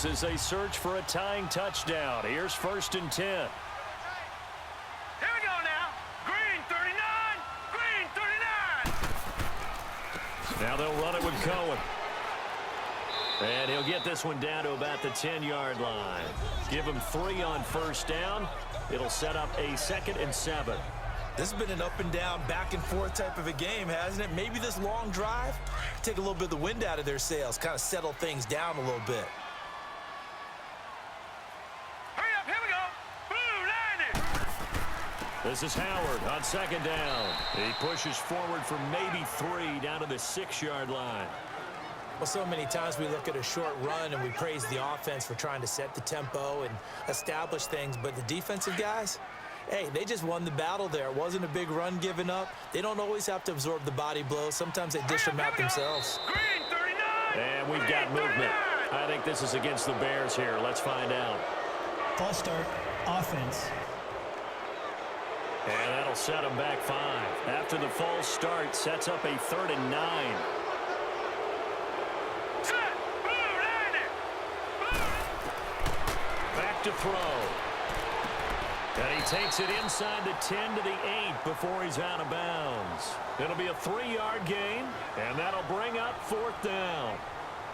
Browns as they search for a tying touchdown. Here's 1st and 10. Here we go now. Green 39. Green 39. Now they'll run it with Cohen. And he'll get this one down to about the 10-yard line. Give him 3 on 1st down. It'll set up a 2nd and 7. This has been an up-and-down, back-and-forth type of a game, hasn't it? Maybe this long drive, take a little bit of the wind out of their sails, kind of settle things down a little bit. Hurry up, here we go. Blue 90. This is Howard on 2nd down. He pushes forward for maybe 3 down to the 6-yard line. Well, so many times we look at a short run and we praise the offense for trying to set the tempo and establish things, but the defensive guys, hey, they just won the battle there. It wasn't a big run given up. They don't always have to absorb the body blows. Sometimes they dish them out themselves. Green 39. And we've got movement. I think this is against the Bears here. Let's find out. False start, offense. And that'll set them back 5. After the false start, sets up a 3rd and 9. Back to throw. And he takes it inside the 10 to the 8 before he's out of bounds. It'll be a 3-yard gain, and that'll bring up 4th down.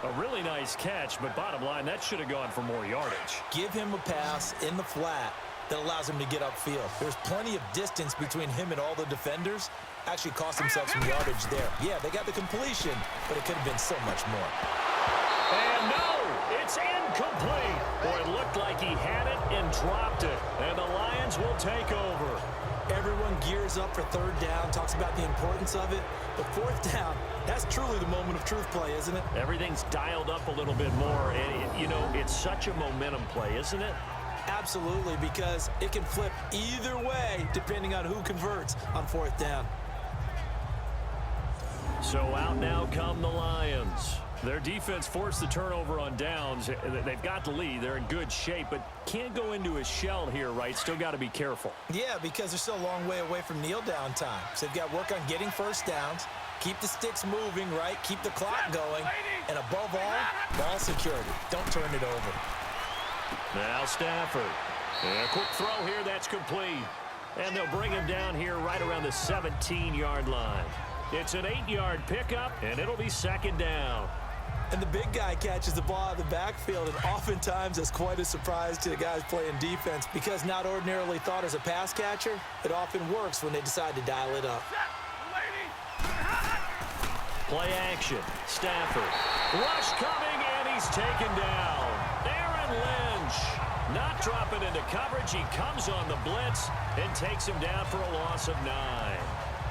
A really nice catch, but bottom line, that should have gone for more yardage. Give him a pass in the flat that allows him to get upfield. There's plenty of distance between him and all the defenders. Actually cost himself some yardage there. Yeah, they got the completion, but it could have been so much more. And no, it's incomplete. Boy, it looked like he had it and dropped it. And the Lions will take over. Everyone gears up for 3rd down, talks about the importance of it. But 4th down, that's truly the moment of truth play, isn't it? Everything's dialed up a little bit more. And, you know, it's such a momentum play, isn't it? Absolutely, because it can flip either way depending on who converts on 4th down. So out now come the Lions. Their defense forced the turnover on downs. They've got the lead. They're in good shape, but can't go into a shell here, right? Still got to be careful. Yeah, because they're still a long way away from kneel down time. So they've got to work on getting 1st downs, keep the sticks moving, right? Keep the clock going, and above all, ball security. Don't turn it over. Now Stafford. And a quick throw here, that's complete. And they'll bring him down here right around the 17-yard line. It's an 8-yard pickup, and it'll be 2nd down. And the big guy catches the ball out of the backfield, and oftentimes that's quite a surprise to the guys playing defense because not ordinarily thought as a pass catcher, it often works when they decide to dial it up. Play action. Stafford. Rush coming, and he's taken down. Aaron Lynch not dropping into coverage. He comes on the blitz and takes him down for a loss of 9.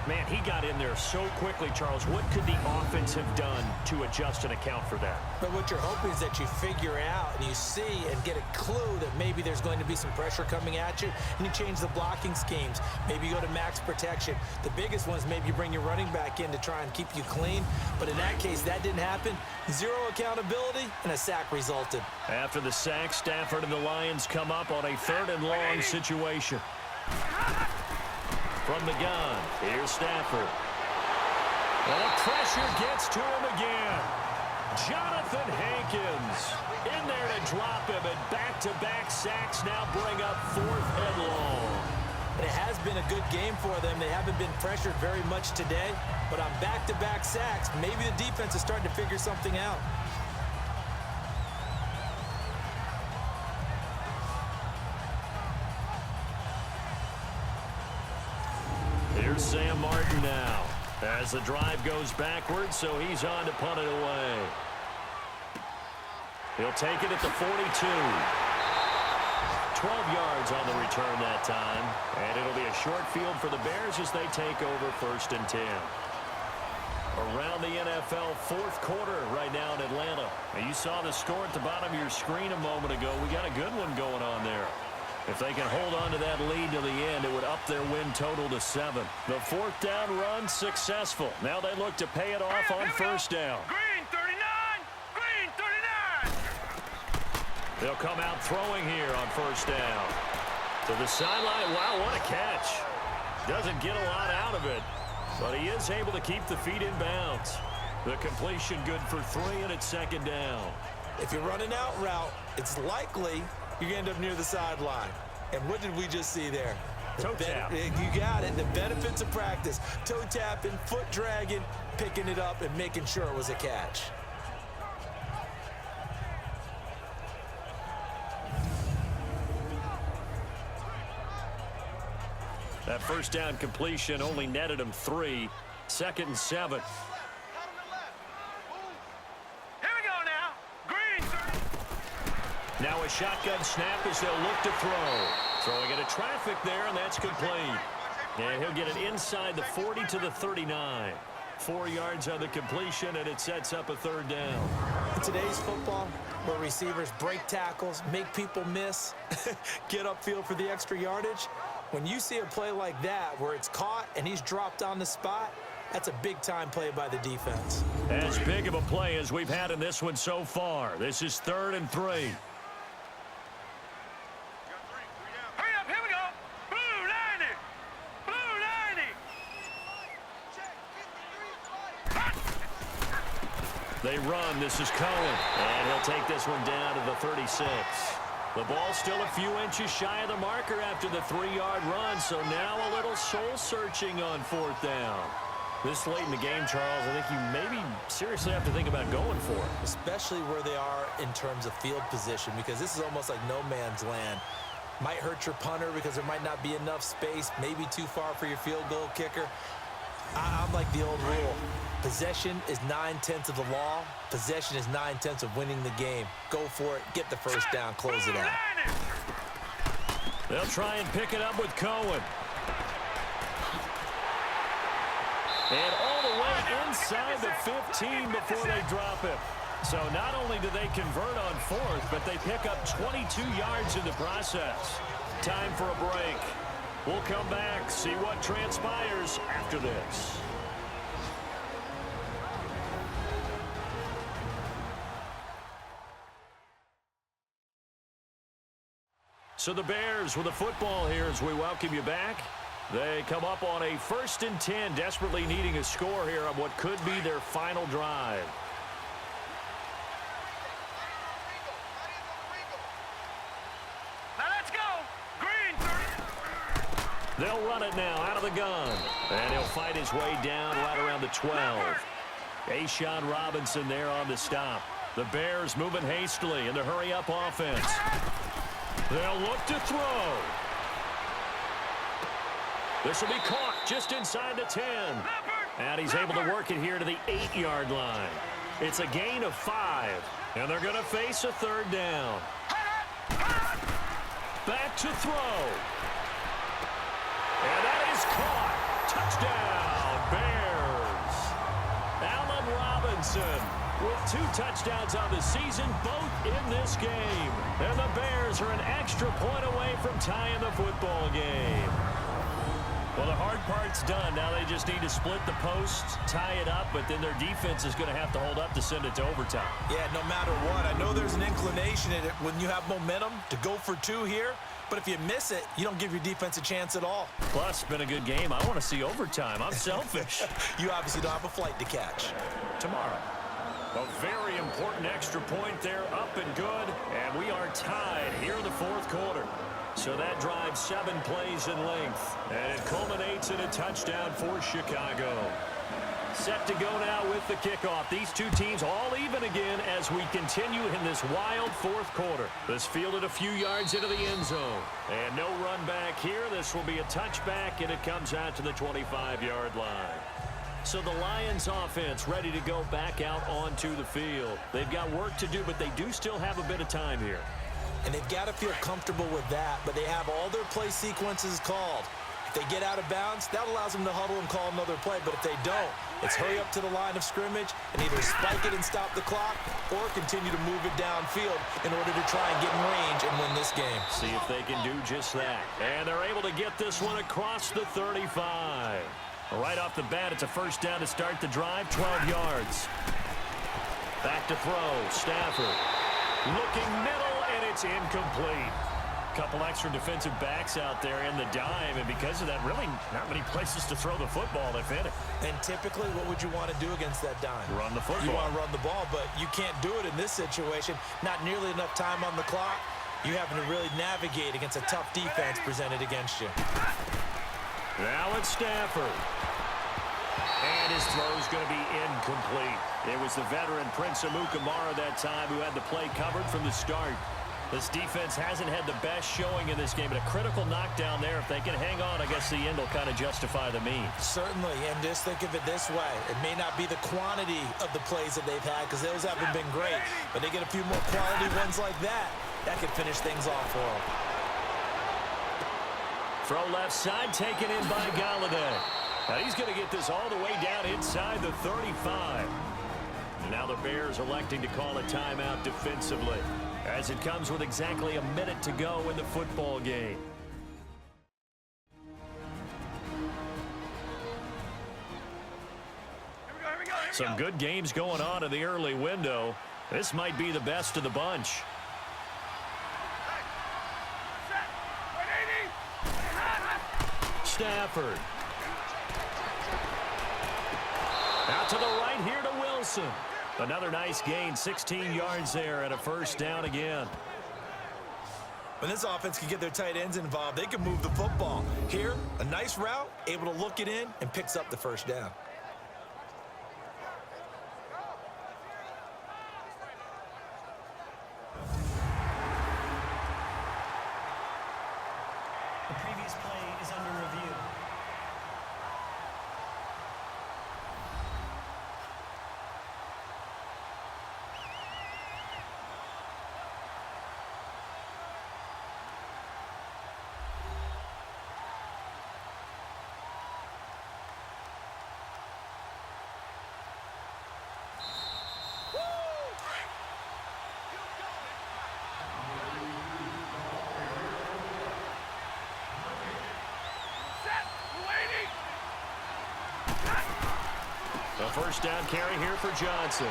Man, he got in there so quickly, Charles. What could the offense have done to adjust and account for that? But what you're hoping is that you figure out and you see and get a clue that maybe there's going to be some pressure coming at you, and you change the blocking schemes. Maybe you go to max protection. The biggest one is maybe you bring your running back in to try and keep you clean. But in that case, that didn't happen. 0 accountability, and a sack resulted. After the sack, Stafford and the Lions come up on a 3rd and long situation. From the gun, here's Stafford. And the pressure gets to him again. Jonathan Hankins in there to drop him, and back-to-back sacks now bring up 4th and long. And it has been a good game for them. They haven't been pressured very much today, but on back-to-back sacks, maybe the defense is starting to figure something out. Here's Sam Martin now as the drive goes backwards, so he's on to punt it away. He'll take it at the 42. 12 yards on the return that time, and it'll be a short field for the Bears as they take over 1st and 10. Around the NFL 4th quarter right now in Atlanta. And you saw the score at the bottom of your screen a moment ago. We got a good one going on there. If they can hold on to that lead to the end, it would up their win total to 7. The 4th down run successful. Now they look to pay it off on 1st down. Green 39. Green 39. They'll come out throwing here on 1st down. To the sideline. Wow, what a catch. Doesn't get a lot out of it, but he is able to keep the feet in bounds. The completion good for 3, and it's 2nd down. If you're running out route, it's likely you're going to end up near the sideline. And what did we just see there? Toe tap. You got it. The benefits of practice. Toe tapping, foot dragging, picking it up, and making sure it was a catch. That first down completion only netted him 3. 2nd and 7. Here we go now. Green. Now a shotgun snap as they'll look to throw. Throwing into traffic there, and that's complete. And he'll get it inside the 40 to the 39. 4 yards on the completion, and it sets up a 3rd down. In today's football, where receivers break tackles, make people miss, get upfield for the extra yardage, when you see a play like that where it's caught and he's dropped on the spot, that's a big-time play by the defense. As big of a play as we've had in this one so far. This is 3rd and 3. Hurry up, here we go. Blue 90. Blue 90. They run. This is Cohen. And he'll take this one down to the 36. The ball still a few inches shy of the marker after the 3-yard run, so now a little soul-searching on 4th down. This late in the game, Charles, I think you maybe seriously have to think about going for it. Especially where they are in terms of field position, because this is almost like no man's land. Might hurt your punter because there might not be enough space, maybe too far for your field goal kicker. I'm like the old rule. Possession is 9/10 of the law. Possession is 9/10 of winning the game. Go for it. Get the first down. Close it out. They'll try and pick it up with Cohen. And all the way inside the 15 before they drop it. So not only do they convert on 4th, but they pick up 22 yards in the process. Time for a break. We'll come back, see what transpires after this. So the Bears with the football here as we welcome you back. They come up on a 1st and 10, desperately needing a score here on what could be their final drive. Now let's go. Green 30. They'll run it now out of the gun. And he'll fight his way down right around the 12. A'Shawn Robinson there on the stop. The Bears moving hastily in the hurry-up offense. They'll look to throw. This will be caught just inside the 10. And he's able to work it here to the 8-yard line. It's a gain of 5. And they're going to face a 3rd down. Back to throw. And that is caught. Touchdown, Bears. Allen Robinson with 2 touchdowns on the season, both in this game. And the Bears are an extra point away from tying the football game. Well, the hard part's done. Now they just need to split the posts, tie it up, but then their defense is going to have to hold up to send it to overtime. Yeah, no matter what. I know there's an inclination in it when you have momentum to go for 2 here, but if you miss it, you don't give your defense a chance at all. Plus, it's been a good game. I want to see overtime. I'm selfish. You obviously don't have a flight to catch. Tomorrow. A very important extra point there, up and good, and we are tied here in the 4th quarter. So that drives 7 plays in length, and it culminates in a touchdown for Chicago. Set to go now with the kickoff. These two teams all even again as we continue in this wild 4th quarter. This fielded a few yards into the end zone. And no run back here. This will be a touchback, and it comes out to the 25-yard line. So the Lions offense ready to go back out onto the field. They've got work to do, but they do still have a bit of time here. And they've got to feel comfortable with that, but they have all their play sequences called. If they get out of bounds, that allows them to huddle and call another play. But if they don't, it's hurry up to the line of scrimmage and either spike it and stop the clock or continue to move it downfield in order to try and get in range and win this game. See if they can do just that. And they're able to get this one across the 35. Right off the bat, it's a first down to start the drive, 12 yards. Back to throw, Stafford. Looking middle, and it's incomplete. Couple extra defensive backs out there in the dime, and because of that, really not many places to throw the football if any. And typically, what would you want to do against that dime? Run the football. You want to run the ball, but you can't do it in this situation. Not nearly enough time on the clock. You having to really navigate against a tough defense presented against you. Now it's Stafford. And his throw's going to be incomplete. It was the veteran Prince Amukamara that time who had the play covered from the start. This defense hasn't had the best showing in this game, but a critical knockdown there. If they can hang on, I guess the end will kind of justify the means. Certainly, and just think of it this way. It may not be the quantity of the plays that they've had, because those haven't been great, but they get a few more quality ones like that. That could finish things off for them. Throw left side, taken in by Galladay. Now he's going to get this all the way down inside the 35. Now the Bears electing to call a timeout defensively, as it comes with exactly a minute to go in the football game. Here we go. Some good games going on in the early window. This might be the best of the bunch. Set. 180. Stafford. Out to the right here to Wilson. Another nice gain, 16 yards there, and a first down again. When this offense can get their tight ends involved, they can move the football. Here, a nice route, able to look it in, and picks up the first down. The previous play is under review. Set. 280. A first down carry here for Johnson.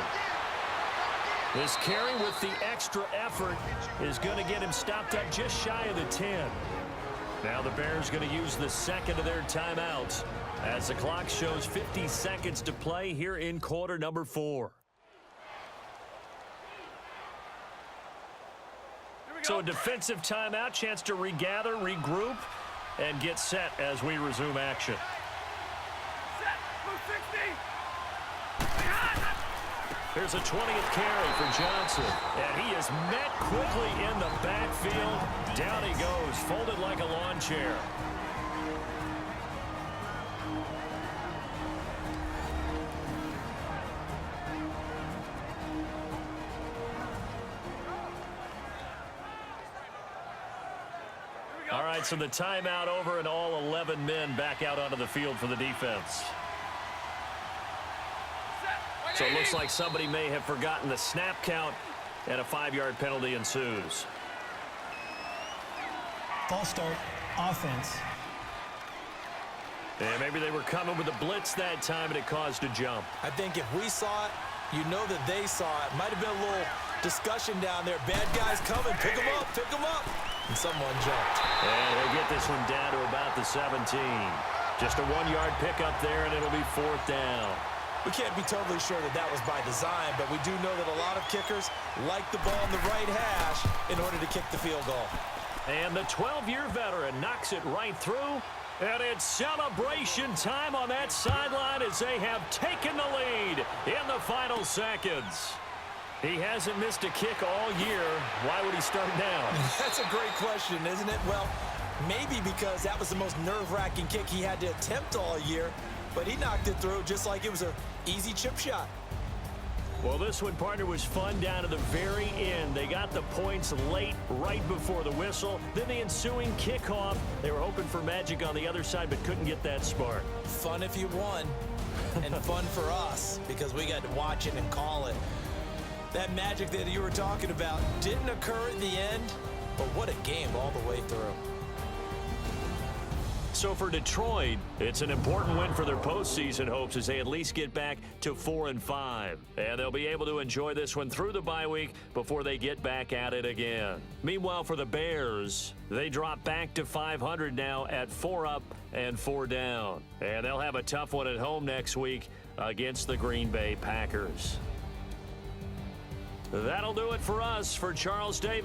This carry with the extra effort is going to get him stopped up just shy of the 10. Now the Bears going to use the second of their timeouts as the clock shows 50 seconds to play here in quarter number 4. So a defensive timeout, chance to regather, regroup, and get set as we resume action. Set. 260. Here's a 20th carry for Johnson, and he is met quickly in the backfield. Down he goes, folded like a lawn chair. All right, so the timeout over and all 11 men back out onto the field for the defense. So it looks like somebody may have forgotten the snap count, and a 5-yard penalty ensues. False start, offense. And maybe they were coming with a blitz that time, and it caused a jump. I think if we saw it, you know that they saw it. Might have been a little discussion down there. Bad guys coming. Pick them up. Pick them up. And someone jumped. And they get this one down to about the 17. Just a 1-yard pickup there, and it'll be 4th down. We can't be totally sure that that was by design, but we do know that a lot of kickers like the ball in the right hash in order to kick the field goal. And the 12-year veteran knocks it right through. And it's celebration time on that sideline as they have taken the lead in the final seconds. He hasn't missed a kick all year. Why would he start now? That's a great question, isn't it? Well, maybe because that was the most nerve-wracking kick he had to attempt all year, but he knocked it through just like it was an easy chip shot. Well, this one, partner, was fun down to the very end. They got the points late, right before the whistle. Then the ensuing kickoff. They were hoping for magic on the other side, but couldn't get that spark. Fun if you won, and fun for us because we got to watch it and call it. That magic that you were talking about didn't occur at the end, but what a game all the way through. So for Detroit, it's an important win for their postseason hopes as they at least get back to 4-5. And they'll be able to enjoy this one through the bye week before they get back at it again. Meanwhile, for the Bears, they drop back to 500 now at 4 up and 4 down. And they'll have a tough one at home next week against the Green Bay Packers. That'll do it for us. For Charles Davis.